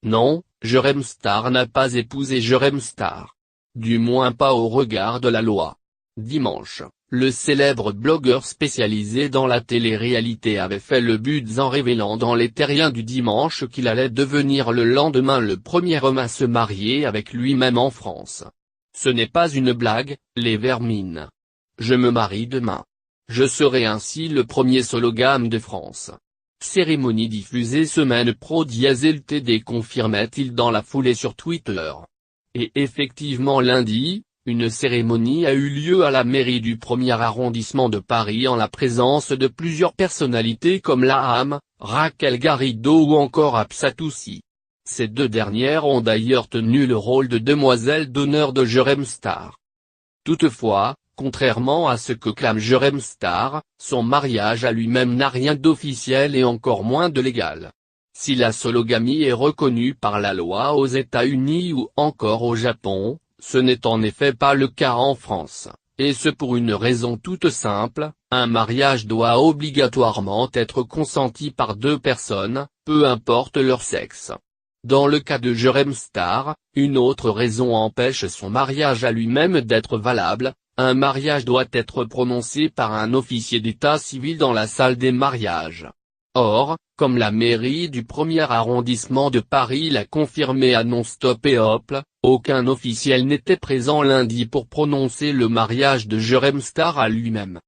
Non, Jérém Star n'a pas épousé Jérém Star. Du moins pas au regard de la loi. Dimanche, le célèbre blogueur spécialisé dans la télé-réalité avait fait le buzz en révélant dans Les Terriens du dimanche qu'il allait devenir le lendemain le premier homme à se marier avec lui-même en France. Ce n'est pas une blague, les vermines. Je me marie demain. Je serai ainsi le premier sologame de France. Cérémonie diffusée semaine pro /LTD, confirmait-il dans la foulée sur Twitter. Et effectivement lundi, une cérémonie a eu lieu à la mairie du 1er arrondissement de Paris en la présence de plusieurs personnalités comme Laham, Raquel Garrido ou encore Absatoussi. Ces deux dernières ont d'ailleurs tenu le rôle de demoiselles d'honneur de Jérém Star. Toutefois, contrairement à ce que clame Jérém Star, son mariage à lui-même n'a rien d'officiel et encore moins de légal. Si la sologamie est reconnue par la loi aux États-Unis ou encore au Japon, ce n'est en effet pas le cas en France, et ce pour une raison toute simple: un mariage doit obligatoirement être consenti par deux personnes, peu importe leur sexe. Dans le cas de Jérém Star, une autre raison empêche son mariage à lui-même d'être valable: un mariage doit être prononcé par un officier d'état civil dans la salle des mariages. Or, comme la mairie du 1er arrondissement de Paris l'a confirmé à Non-Stop et Hop, aucun officiel n'était présent lundi pour prononcer le mariage de Jérém Star à lui-même.